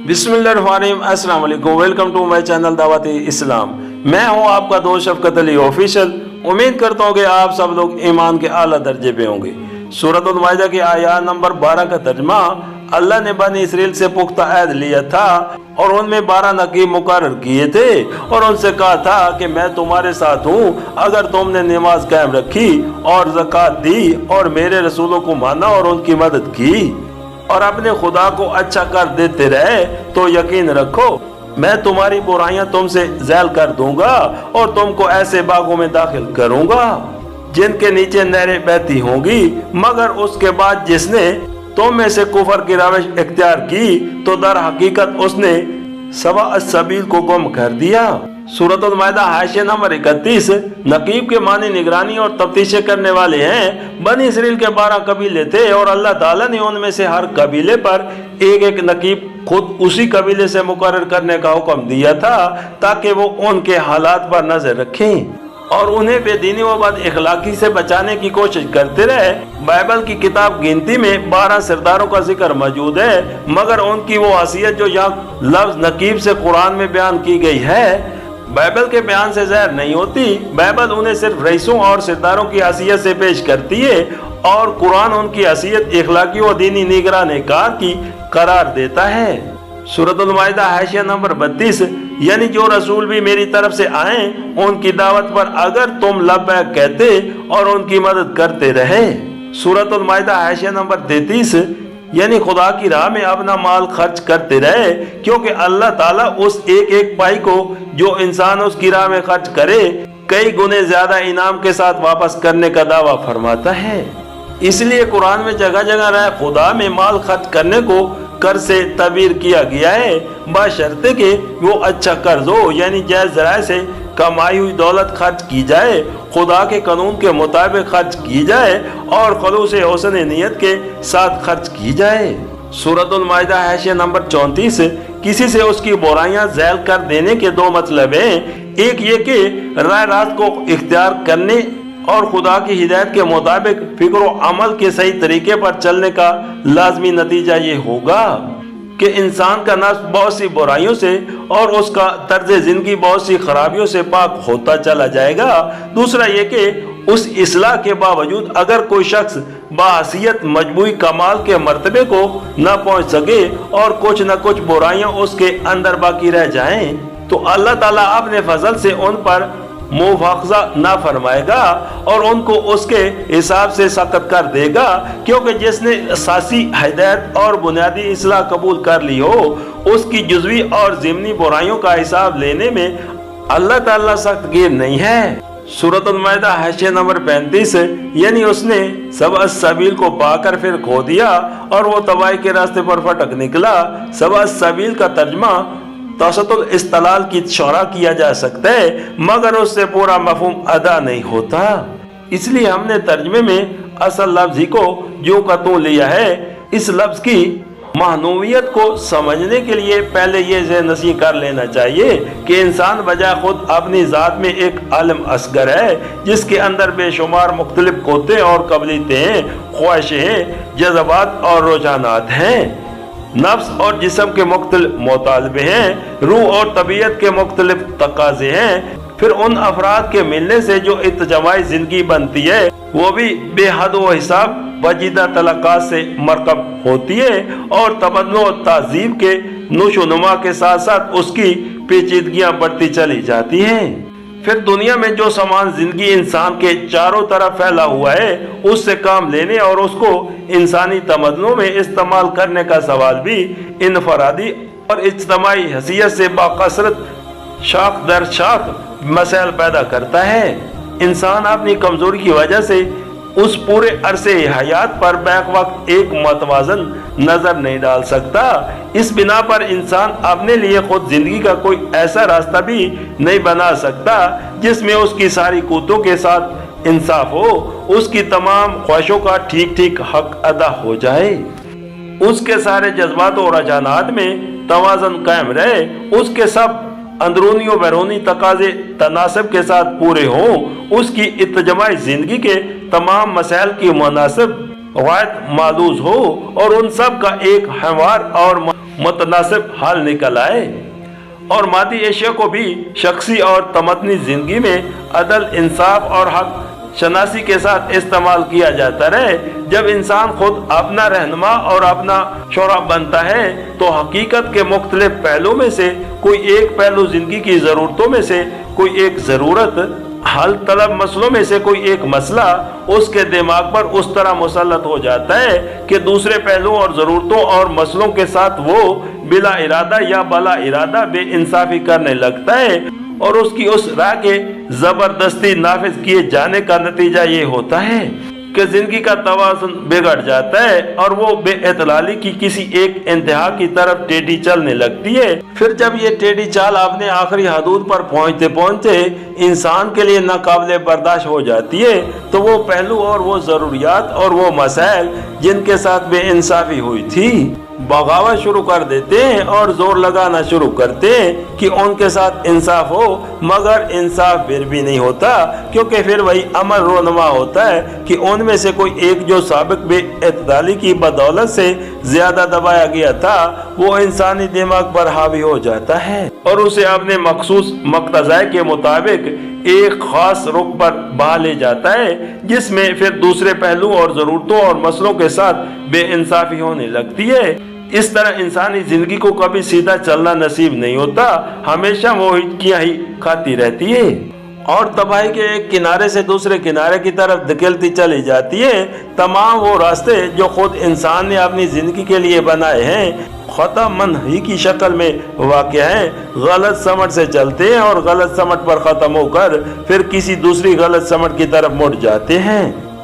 बिस्मिल्लाहिर्रहमानिर्रहीम, अस्सलाम वालेकुम। वेलकम टू माय चैनल दावत इस्लाम। मैं हूं आपका दोस्त शफकत अली ऑफिशियल। उम्मीद करता हूं कि आप सब लोग ईमान के आला दर्जे पे होंगे। सूरत माइदा की आयत नंबर 12 का तर्जमा, अल्लाह ने बनी इसराइल से पुख्ता अहद लिया था और उनमें 12 नकीब मुकर्रर किए थे और उनसे कहा था कि मैं तुम्हारे साथ हूँ अगर तुमने नमाज कायम रखी और ज़कात दी और मेरे रसूलों को माना और उनकी मदद की और अपने खुदा को अच्छा कर देते रहे, तो यकीन रखो मैं तुम्हारी बुराइयां तुमसे ज़ैल कर दूंगा और तुमको ऐसे बागों में दाखिल करूंगा जिनके नीचे नहरें बहती होंगी। मगर उसके बाद जिसने तुम में से कुफर की रविश इख्तियार की तो दर हकीकत उसने सवा सबील को गुम कर दिया। सूरत माइदा हाशिया नंबर 31। नकीब के मानी निगरानी और तफ्तीशें करने वाले हैं। बनी इसराइल के 12 कबीले थे और अल्लाह ताला ने उनमें से हर कबीले पर एक एक नकीब खुद उसी कबीले से मुकर्रर करने का हुक्म दिया था ताकि वो उनके हालात पर नजर रखें और उन्हें बेदीनी व बद इखलाकी से बचाने की कोशिश करते रहे। बाइबल की किताब गिनती में 12 सरदारों का जिक्र मौजूद है, मगर उनकी वो हैसियत जो यहाँ लफ्ज नकीब से कुरान में बयान की गई है बाइबल के बयान से ज़ाहिर नहीं होती। बाइबल उन्हें सिर्फ रईसों और सरदारों की हैसियत से पेश करती है और कुरान उनकी हैसियत इखलाकी व दीनी निगरान कार की करार देता है। सूरत माइदा हाशिया नंबर 32, यानी जो रसूल भी मेरी तरफ से आए उनकी दावत पर अगर तुम लब्बैक कहते और उनकी मदद करते रहे। सूरत माइदा हाशिया नंबर 33, यानी खुदा की राह में अपना माल खर्च करते रहे, क्योंकि अल्लाह ताला उस एक एक पाई को जो इंसान उसकी राह में खर्च करे कई गुने ज्यादा इनाम के साथ वापस करने का दावा फरमाता है। इसलिए कुरान में जगह जगह रहे खुदा में माल खर्च करने को कर से तबीर किया गया है, बशर्ते कि वो अच्छा कर्ज हो, यानी जायज ज़राए से कमाई हुई दौलत खर्च की जाए, खुदा के कानून के मुताबिक खर्च की जाए और खलूस हुस्न नियत के साथ खर्च की जाए। सूरत माइदा हाशिया नंबर 34, किसी से उसकी बुराइयां ज़ैल कर देने के दो मतलब हैं। एक ये कि राय रात को इख्तियार करने और खुदा की हिदायत के मुताबिक फिक्र व अमल के सही तरीके पर चलने का लाजमी नतीजा ये होगा कि इंसान का नफ्स बहुत सी बुराइयों से और उसका तर्ज जिंदगी बहुत सी खराबियों से पाक होता चला जाएगा। दूसरा ये कि उस इस्लाह के बावजूद अगर कोई शख्स बाहसियत मजबूई कमाल के मर्तबे को न पहुंच सके और कुछ न कुछ बुराइयां उसके अंदर बाकी रह जाएं, तो अल्लाह ताला अपने फजल से उन पर मुआवजा ना फरमाएगा और उनको उसके हिसाब से सख्त कर देगा, क्योंकि जिसने असासी हिदायत और बुनियादी इस्लाह कबूल कर ली हो उसकी जुज़वी और ज़िमनी बुराइयों का हिसाब लेने में अल्लाह ताला सख्त गिर नहीं है। सूरत माइदा हाशिया नंबर 35, यानी उसने सब सबील को पाकर फिर खो दिया और वो तबाही के रास्ते पर फटक निकला। सब सबील का तर्जमा तवसतुल इस्तलाल की शरह किया जा सकता है, मगर उससे पूरा मफहूम अदा नहीं होता। इसलिए हमने तर्जमे में असल लफ्ज़ ही को जो का तू लिया है। इस लफ्ज़ की मानूवियत को समझने के लिए पहले ये ज़हननशीं कर लेना चाहिए कि इंसान बजाय खुद अपनी ज़ात में एक आलम असगर है जिसके अंदर बेशुमार मुख्तलिफ कोते और कबलियतें हैं, ख्वाहिशें हैं, जज्बात और रुझानात हैं, नफ्स और जिस्म के मुख्तलिफ मुतालबे हैं, रूह और तबीयत के मुख्तलिफ तकाजे हैं। फिर उन अफराद के मिलने से जो इत्तजामाई जिंदगी बनती है वो भी बेहद व हिसाब वजीदा तलक़ात से मरकब होती है और तबन्नो और तहज़ीब के नूशो नुमा के साथ साथ उसकी पेचीदगियाँ बढ़ती चली जाती हैं। फिर दुनिया में जो सामान जिंदगी इंसान के चारों तरफ फैला हुआ है उससे काम लेने और उसको इंसानी तमन्नों में इस्तेमाल करने का सवाल भी इनफरादी और इज्तमाई हैसियत से बाकसरत शाख दर शाख मसाइल पैदा करता है। इंसान अपनी कमजोरी की वजह से उस पूरे अरसे हयात पर बैक वक्त एक मतवाजन नजर नहीं डाल सकता। इस बिना पर इंसान अपने लिए खुद जिंदगी का कोई ऐसा रास्ता भी नहीं बना सकता जिसमें उसकी सारी कुतों के साथ इंसाफ हो, उसकी तमाम ख्वाहिशों का ठीक ठीक हक अदा हो जाए, उसके सारे जज्बात और रुझानात में तवाज़ुन कायम रहे, उसके सब अंदरूनी और बैरूनी तकाजे तनासब के साथ पूरे हों, उसकी इत्तजमाई जिंदगी के तमाम मसाइल की मुनासिब वायद मालूज हो और उन सब का एक हमवार और मुतनासिब हाल निकल आए और मादी एशिया को भी शख्सी और तमदनी जिंदगी में अदल, इंसाफ और हक शनासी के साथ इस्तेमाल किया जाता रहे। जब इंसान खुद अपना रहनुमा और अपना शोरा बनता है तो हकीकत के मुख्तलिफ पहलू में से कोई एक पहलू, जिंदगी की ज़रूरतों में से कोई एक ज़रूरत, हल तलब मसलों में से कोई एक मसला उसके दिमाग पर उस तरह मुसल्लत हो जाता है कि दूसरे पहलुओं और ज़रूरतों और मसलों के साथ वो बिला इरादा या बला इरादा बेइंसाफी करने लगता है और उसकी उस राह के ज़बरदस्ती नाफिज किए जाने का नतीजा ये होता है कि जिंदगी का तवाज़ुन बिगड़ जाता है और वो बेइतलाली की किसी एक इंतहा की तरफ टेढ़ी चलने लगती है। फिर जब ये टेढ़ी चाल अपने आखिरी हदूद पर पहुंचते पहुंचते इंसान के लिए नाकाबिले बर्दाश्त हो जाती है तो वो पहलू और वो ज़रूरियात और वो मसाइल जिनके साथ बेइंसाफी हुई थी बगावत शुरू कर देते हैं और जोर लगाना शुरू करते हैं कि उनके साथ इंसाफ हो, मगर इंसाफ फिर भी नहीं होता क्योंकि फिर वही अमल रोनमा होता है कि उनमें से कोई एक जो साबिक बेइतदाली की बदौलत से ज्यादा दबाया गया था वो इंसानी दिमाग पर हावी हो जाता है और उसे अपने मखसूस मक्तज़ाए के मुताबिक एक खास रुख पर बहा ले जाता है जिसमें फिर दूसरे पहलू और ज़रूरतों और मसलों के साथ बेइंसाफी होने लगती है। इस तरह इंसानी जिंदगी को कभी सीधा चलना नसीब नहीं होता, हमेशा वो हिचकियां ही खाती रहती है और तबाही के एक किनारे से दूसरे किनारे की तरफ धकेलती चली जाती है। तमाम वो रास्ते जो खुद इंसान ने अपनी जिंदगी के लिए बनाए हैं खता मनही की शक्ल में वाक़ हैं, गलत समझ से चलते हैं और गलत समझ पर ख़त्म होकर फिर किसी दूसरी गलत समझ की तरफ मुड़ जाते हैं।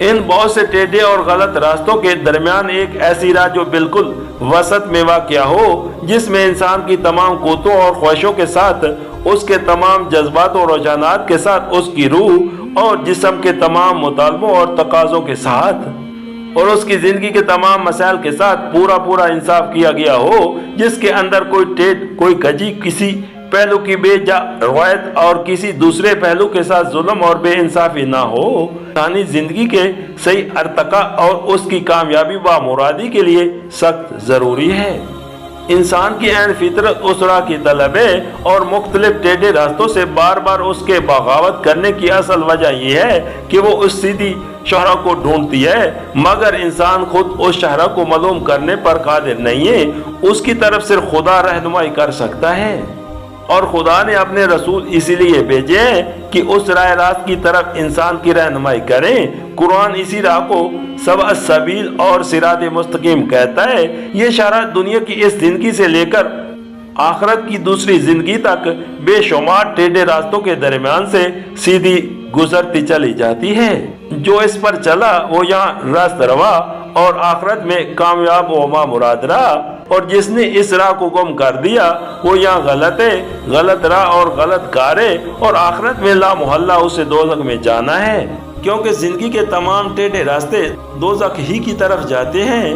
इन बहुत से टेढ़े और गलत रास्तों के दरमियान एक ऐसी राह जो बिल्कुल वसत में वाक़या हो, जिसमें इंसान की तमाम क़ुव्वतों और ख्वाहिशों के साथ उसके तमाम जज्बात और रुझानात के साथ उसकी रूह और जिस्म के तमाम मुतालबों और तकाज़ों के साथ और उसकी ज़िंदगी के तमाम मसाइल के साथ पूरा पूरा इंसाफ किया गया हो, जिसके अंदर कोई टेढ़, कोई कजी, किसी पहलू की बेजा रवायत और किसी दूसरे पहलू के साथ जुल्म और बेइंसाफी ना हो। इंसानी जिंदगी के सही अर्तका और उसकी कामयाबी व मुरादी के लिए सख्त ज़रूरी है। इंसान की ऐन फितरत उस राह की तलब है और मुख्तलिफ टेढ़े रास्तों से बार बार उसके बगावत करने की असल वजह यह है कि वो उस सीधी शहरा को ढूंढती है, मगर इंसान खुद उस शहरा को मालूम करने पर कादिर नहीं है। उसकी तरफ सिर्फ खुदा रहनुमाई कर सकता है और खुदा ने अपने रसूल इसीलिए भेजे हैं कि उस राह रास्त की तरफ इंसान की रहनुमाई करें। कुरान इसी राह को सबअस सबील और सिरात मुस्तकीम कहता है। ये शरह दुनिया की इस जिंदगी से लेकर आखिरत की दूसरी जिंदगी तक बेशुमार टेढ़े रास्तों के दरमियान से सीधी गुजरती चली जाती है। जो इस पर चला वो यहाँ रास्त रवा और आखिरत में कामयाब व मुराद रहा, और जिसने इस राह को गुम कर दिया वो यहाँ गलत है, गलत राह और गलत कार है और आखिरत में ला मोहल्ला उसे दोज़ख में जाना है, क्योंकि जिंदगी के तमाम टेढ़े रास्ते दोज़ख ही की तरफ जाते हैं।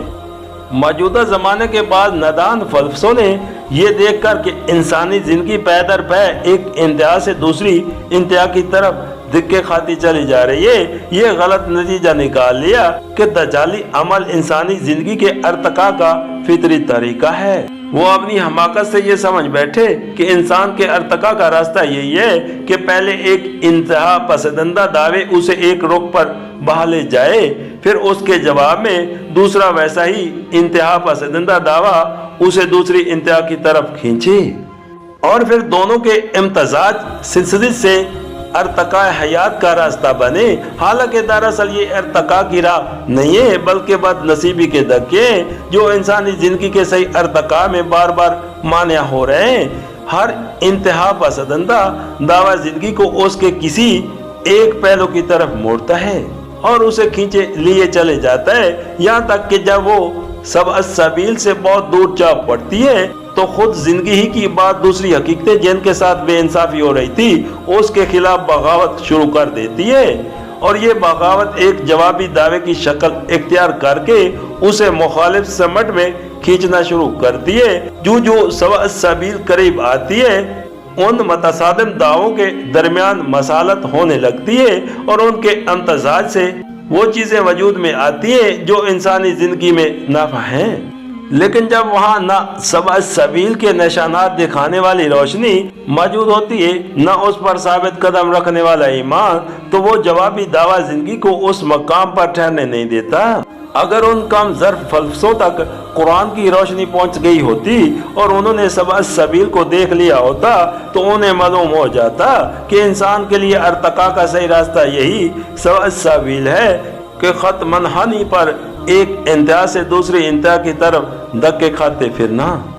मौजूदा ज़माने के बाद नादान फलसफों ने ये देख कर कि इंसानी ज़िंदगी पैदर पै एक इंतहा से दूसरी इंतहा की तरफ धिक्के खाती चली जा रही है, ये गलत नतीजा निकाल लिया कि दजाली अमल इंसानी ज़िंदगी के अर्तका का फितरी तरीका है। वो अपनी हमाकत से ये समझ बैठे कि इंसान के अर्तका का रास्ता यही है कि पहले एक इंतहा पसंदीदा दावे उसे एक रुख पर बहा ले जाए, फिर उसके जवाब में दूसरा वैसा ही इंतहा पसंदीदा दावा उसे दूसरी इंतहा की तरफ खींचे और फिर दोनों के इम्तजाज सिलसिले से अर्तका हयात का रास्ता बने। हालांकि दरअसल ये अर्तका की राह नहीं है बल्कि बदनसीबी के धक्के जो इंसानी जिंदगी के सही अर्तका में बार बार मान्या हो रहे हैं। हर इंतहा पसंदीदा दावा जिंदगी को उसके किसी एक पहलू की तरफ मोड़ता है और उसे खींचे लिए चले जाता है, यहाँ तक कि जब वो सबअस सबील से बहुत दूर जा पड़ती है तो खुद जिंदगी ही की बात दूसरी हकीकतें जिनके साथ बेइंसाफी हो रही थी उसके खिलाफ बगावत शुरू कर देती है और ये बगावत एक जवाबी दावे की शक्ल इख्तियार करके उसे मुखालिफ समत में खींचना शुरू करती है। जो सबअस सबील करीब आती है उन मतसादिम दावों के दरमियान मसालत होने लगती है और उनके अम्तजाज से वो चीज़ें वजूद में आती हैं जो इंसानी ज़िंदगी में नाफा हैं। لیکن جب وہاں نہ سبع سبیل کے نشانات دکھانے والی روشنی موجود ہوتی ہے، نہ اس پر ثابت قدم رکھنے والا ایمان، تو وہ جوابی دعویٰ زندگی کو اس مقام پر ٹھہرنے نہیں دیتا۔ اگر ان کم ظرف فلسفوں تک قرآن کی روشنی پہنچ گئی ہوتی اور انہوں نے سبع سبیل کو دیکھ لیا ہوتا تو انہیں معلوم ہو جاتا کہ انسان کے لیے ارتقاء کا صحیح راستہ یہی سبع سبیل ہے کہ خط منحنی پر ایک انتہا سے دوسری انتہا کی طرف دھکے کھاتے پھرنا۔